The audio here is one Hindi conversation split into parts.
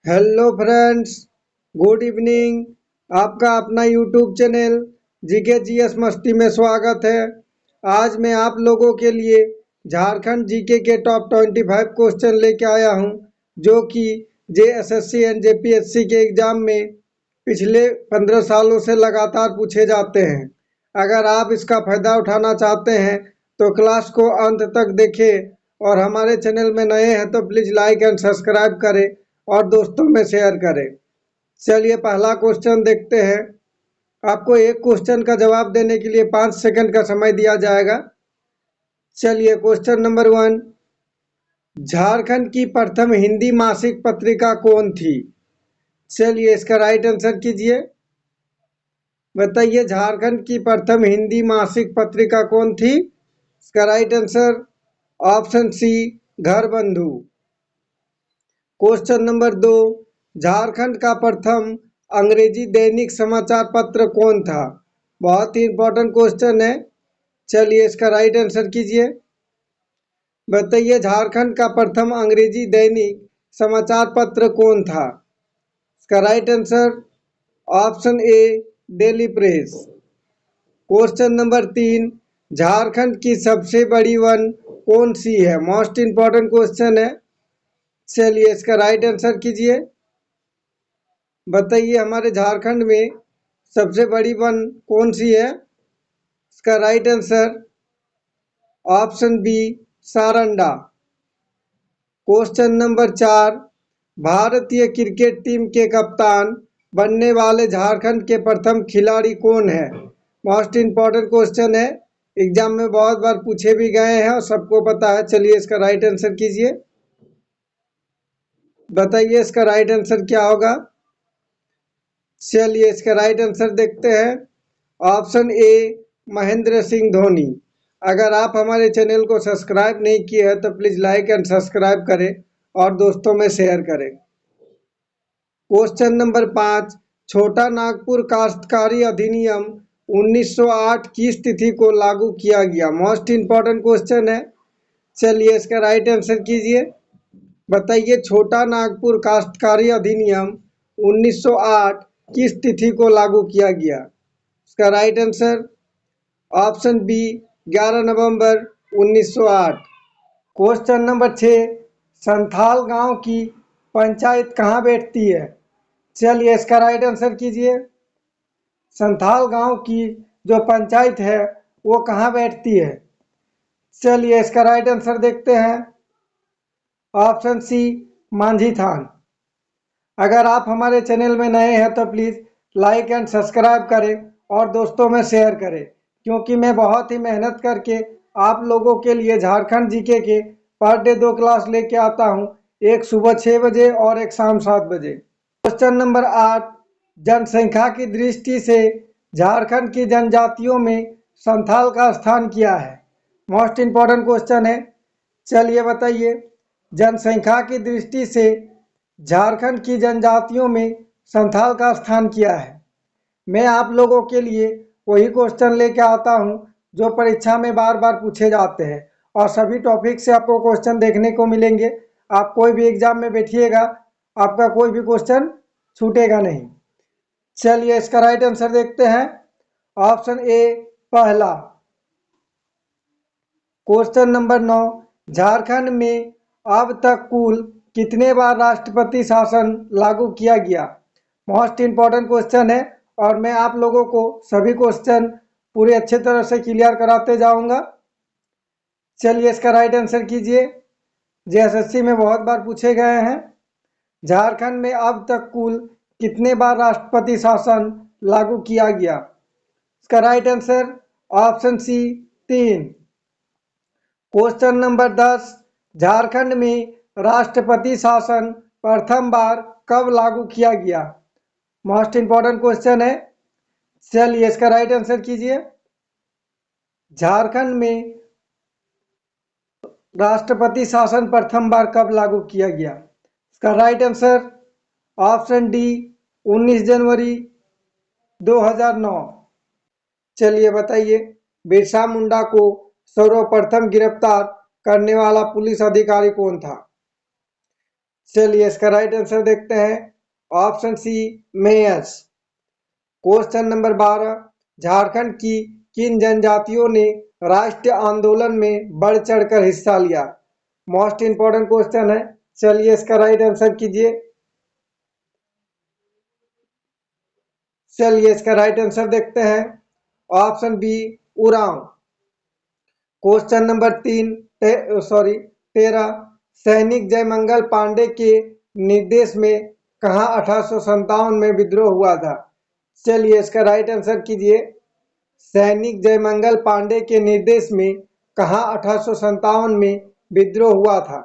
Hello friends, good evening. आपका अपना यूट्यूब चैनल जीके जीएस मस्ती में स्वागत है। आज मैं आप लोगों के लिए झारखंड जीके के टॉप 25 क्वेश्चन लेके आया हूं, जो कि जेएसएससी एंड जेपीएससी के एग्जाम में पिछले 15 सालों से लगातार पूछे जाते हैं। अगर आप इसका फायदा उठाना चाहते हैं तो क्लास को अंत तक देखें और हमारे चैनल में नए हैं तो प्लीज़ लाइक एंड सब्सक्राइब करें और दोस्तों में शेयर करें। चलिए पहला क्वेश्चन देखते हैं। आपको एक क्वेश्चन का जवाब देने के लिए 5 सेकंड का समय दिया जाएगा। चलिए क्वेश्चन नंबर 1, झारखंड की प्रथम हिंदी मासिक पत्रिका कौन थी? चलिए इसका राइट आंसर कीजिए। बताइए झारखंड की प्रथम हिंदी मासिक पत्रिका कौन थी? इसका राइट आंसर ऑप्शन सी, घर बंधु। क्वेश्चन नंबर 2, झारखंड का प्रथम अंग्रेजी दैनिक समाचार पत्र कौन था? बहुत ही इंपॉर्टेंट क्वेश्चन है। चलिए इसका राइट आंसर कीजिए। बताइए झारखंड का प्रथम अंग्रेजी दैनिक समाचार पत्र कौन था? इसका राइट आंसर ऑप्शन ए, daily press. Question number 3, Jharkhand की सबसे बड़ी वन कौन सी है? मोस्ट इंपॉर्टेंट क्वेश्चन है। चलिए इसका राइट आंसर कीजिए। बताइए हमारे झारखंड में सबसे बड़ी वन कौन सी है? इसका right answer option B, Saranda. Question number 4, भारतीय क्रिकेट टीम के कप्तान बनने वाले झारखंड के प्रथम खिलाड़ी कौन है? मोस्ट इंपॉर्टेंट क्वेश्चन है, एग्जाम में बहुत बार पूछे भी गए हैं और सबको पता है। चलिए इसका राइट आंसर कीजिए। बताइए इसका राइट आंसर क्या होगा? चलिए इसका राइट आंसर देखते हैं। Option A, Mahendra Singh Dhoni. अगर आप हमारे चैनल को सब्सक्राइब नहीं किए हैं तो प्लीज़ लाइक एंड सब्सक्राइब करें और दोस्तों में शेयर करें। क्वेश्चन नंबर 5, छोटा नागपुर काश्तकारी अधिनियम 1908 किस तिथि को लागू किया गया? मोस्ट इंपॉर्टेंट क्वेश्चन है। चलिए इसका राइट आंसर कीजिए। बताइए छोटा नागपुर काश्तकारी अधिनियम 1908 किस तिथि को लागू किया गया? इसका राइट आंसर ऑप्शन बी, 11 नवंबर 1908। क्वेश्चन नंबर 6, संथाल गांव की पंचायत कहाँ बैठती है? चलिए इसका राइट आंसर कीजिए। संथाल गांव की जो पंचायत है वो कहाँ बैठती है? चलिए इसका राइट आंसर देखते हैं। ऑप्शन सी, मांझी थान। अगर आप हमारे चैनल में नए हैं तो प्लीज़ लाइक एंड सब्सक्राइब करें और दोस्तों में शेयर करें, क्योंकि मैं बहुत ही मेहनत करके आप लोगों के लिए झारखंड जीके के पर डे 2 क्लास लेके आता हूं, एक सुबह 6 बजे और एक शाम 7 बजे। क्वेश्चन नंबर 8, जनसंख्या की दृष्टि से झारखंड की जनजातियों में संथाल का स्थान क्या है? मोस्ट इंपॉर्टेंट क्वेश्चन है। चलिए बताइए जनसंख्या की दृष्टि से झारखंड की जनजातियों में संथाल का स्थान क्या है? मैं आप लोगों के लिए वही क्वेश्चन लेके आता हूं जो परीक्षा में बार बार पूछे जाते हैं और सभी टॉपिक से आपको क्वेश्चन देखने को मिलेंगे। आप कोई भी एग्जाम में बैठिएगा, आपका कोई भी क्वेश्चन छूटेगा नहीं। चलिए इसका राइट आंसर देखते हैं। ऑप्शन ए, पहला। क्वेश्चन नंबर 9, झारखंड में अब तक कुल कितने बार राष्ट्रपति शासन लागू किया गया? मोस्ट इंपॉर्टेंट क्वेश्चन है और मैं आप लोगों को सभी क्वेश्चन पूरे अच्छे तरह से क्लियर कराते जाऊंगा। चलिए इसका राइट आंसर कीजिए। जेएसएससी में बहुत बार पूछे गए हैं। झारखंड में अब तक कुल कितने बार राष्ट्रपति शासन लागू किया गया? इसका right answer option C, 3। Question number 10, Jharkhand में राष्ट्रपति शासन प्रथम बार कब लागू किया गया? मोस्ट इंपॉर्टेंट क्वेश्चन है। चलिए इसका राइट आंसर कीजिए। झारखंड में राष्ट्रपति शासन प्रथम बार कब लागू किया गया? इसका राइट आंसर ऑप्शन डी, 19 जनवरी 2009। चलिए बताइए बिरसा मुंडा को सर्वप्रथम गिरफ्तार करने वाला पुलिस अधिकारी कौन था? चलिए इसका राइट आंसर देखते हैं। Option C mayors. Question number 12, Jharkhand की किन जनजातियों ने राष्ट्रीय आंदोलन में बढ़ चढ़कर हिस्सा लिया? मोस्ट इंपॉर्टेंट क्वेश्चन है। चलिए इसका राइट आंसर कीजिए। चलिए इसका राइट आंसर देखते हैं। Option B Oraon. Question number 13, सैनिक जयमंगल पांडे के निर्देश में कहाँ 1857 में विद्रोह हुआ था? चलिए इसका राइट आंसर कीजिए। सैनिक जयमंगल पांडे के निर्देश में कहाँ 1857 में विद्रोह हुआ था?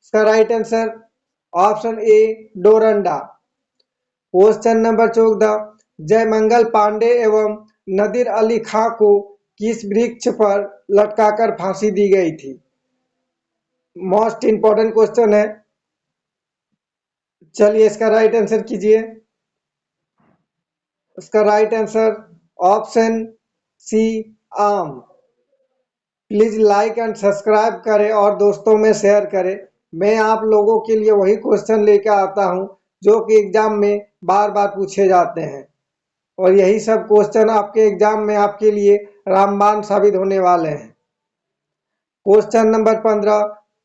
इसका right answer option A Doranda. Question number 14, Jaimangal Pandey एवं नदीर अली खां को किस वृक्ष पर लटकाकर फांसी दी गई थी? मोस्ट इंपॉर्टेंट क्वेश्चन है। चलिए इसका राइट आंसर कीजिए। इसका राइट आंसर ऑप्शन सी आम। प्लीज लाइक एंड सब्सक्राइब करें और दोस्तों में शेयर करें। मैं आप लोगों के लिए वही क्वेश्चन लेकर आता हूं जो कि एग्जाम में बार बार पूछे जाते हैं, और यही सब क्वेश्चन आपके एग्जाम में आपके लिए रामबाण साबित होने वाले हैं। क्वेश्चन नंबर 15,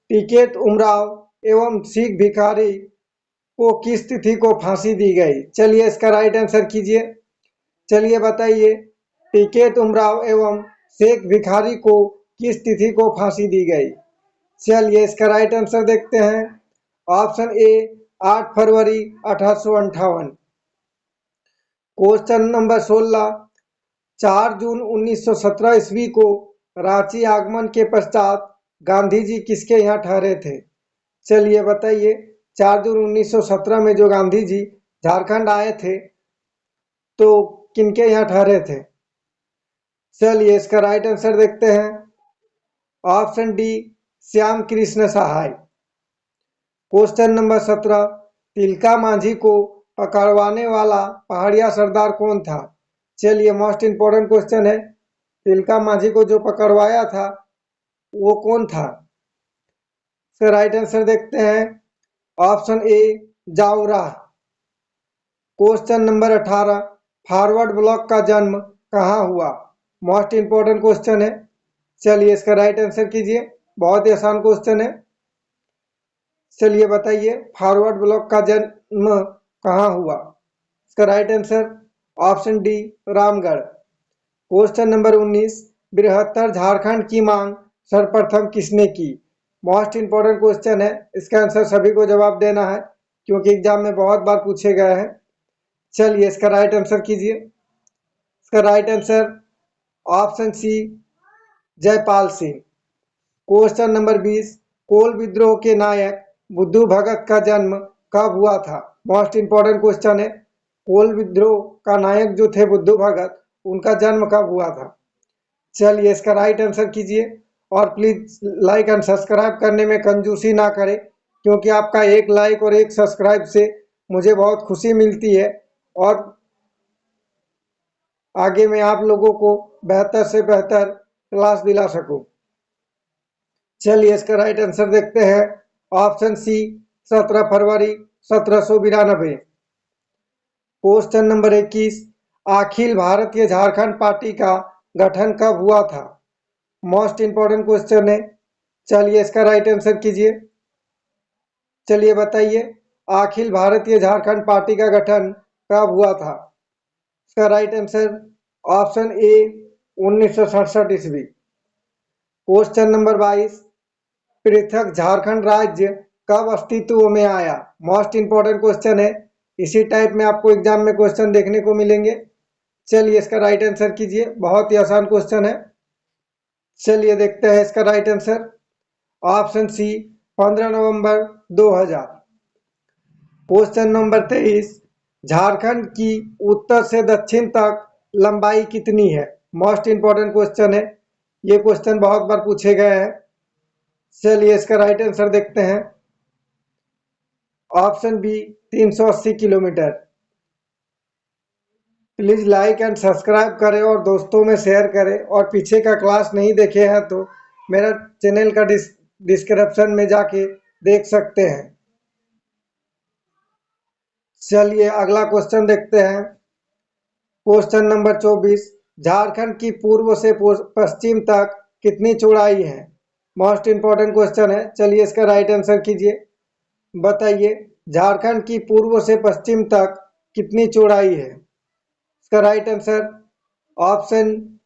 टिकैत उमराव एवं सिख भिखारी को किस तिथि को फांसी दी गई? चलिए इसका राइट आंसर कीजिए। चलिए बताइए, टिकैत उमराव एवं शेख भिखारी को किस तिथि को फांसी दी गई? चलिए इसका राइट आंसर देखते हैं। Option A 8 February 1858। Question number 16, 4 जून 1917 ईस्वी को रांची आगमन के पश्चात गांधी जी किसके यहाँ ठहरे थे? चलिए बताइए, 4 जून 1917 में जो गांधी जी झारखंड आए थे तो किनके यहाँ ठहरे थे? चलिए इसका राइट आंसर देखते हैं। ऑप्शन डी श्याम कृष्ण सहाय। क्वेश्चन नंबर 17, तिलका मांझी को पकड़वाने वाला पहाड़िया सरदार कौन था? चलिए मोस्ट इंपॉर्टेंट क्वेश्चन है। तिलका मांझी को जो पकड़वाया था वो कौन था? इसका राइट आंसर देखते हैं। Option A Jaora. Question number 18, forward block का जन्म कहाँ हुआ? मोस्ट इंपॉर्टेंट क्वेश्चन है। चलिए इसका राइट आंसर कीजिए। बहुत ही आसान क्वेश्चन है। चलिए बताइए, फॉरवर्ड ब्लॉक का जन्म कहाँ हुआ? इसका right answer option D Ramgarh. Question number 19, बृहत्तर झारखंड की मांग सर्वप्रथम किसने की? मोस्ट इंपॉर्टेंट क्वेश्चन है। इसका आंसर सभी को जवाब देना है क्योंकि एग्जाम में बहुत बार पूछे गए हैं। चलिए इसका राइट आंसर कीजिए। इसका right answer option C Jaipal Singh. Question number 20, Kol विद्रोह के नायक बुद्धू भगत का जन्म कब हुआ था? मोस्ट इंपॉर्टेंट क्वेश्चन है। कोल विद्रोह का नायक जो थे बुद्धू भगत, उनका जन्म कब हुआ था? चलिए इसका राइट आंसर कीजिए और प्लीज लाइक एंड सब्सक्राइब करने में कंजूसी ना करें क्योंकि आपका एक लाइक और एक सब्सक्राइब से मुझे बहुत खुशी मिलती है और आगे मैं आप लोगों को बेहतर से बेहतर क्लास दिला सकूं। चलिए इसका राइट आंसर देखते हैं। ऑप्शन सी 17 फरवरी 1792। Question number 21, Akhil Bharatiya Jharkhand party का गठन कब हुआ था? मोस्ट इंपॉर्टेंट क्वेश्चन है। चलिए इसका राइट आंसर कीजिए। चलिए बताइए, अखिल भारतीय झारखंड पार्टी का गठन कब हुआ था? इसका राइट आंसर ऑप्शन ए 1967 ईस्वी। क्वेश्चन नंबर 22, पृथक झारखंड राज्य कब अस्तित्व में आया? मोस्ट इंपॉर्टेंट क्वेश्चन है। इसी टाइप में आपको एग्जाम में क्वेश्चन देखने को मिलेंगे। चलिए इसका राइट आंसर कीजिए। बहुत ही आसान क्वेश्चन है। चलिए देखते हैं इसका राइट आंसर। ऑप्शन सी 15 नवंबर 2000। क्वेश्चन नंबर 23, झारखंड की उत्तर से दक्षिण तक लंबाई कितनी है? मोस्ट इंपॉर्टेंट क्वेश्चन है। ये क्वेश्चन बहुत बार पूछे गए हैं। चलिए इसका राइट आंसर देखते हैं। Option B 380 kilometre. Please like and subscribe करें और दोस्तों में शेयर करें, और पीछे का क्लास नहीं देखे हैं तो मेरा चैनल का डिस्क्रिप्शन में जाके देख सकते हैं। चलिए अगला क्वेश्चन देखते हैं। क्वेश्चन नंबर 24, झारखंड की पूर्व से पश्चिम तक कितनी चौड़ाई है? मोस्ट इंपॉर्टेंट क्वेश्चन है। चलिए इसका राइट आंसर कीजिए। बताइए झारखंड की पूर्व से पश्चिम तक कितनी चौड़ाई है? इसका राइट आंसर ऑप्शन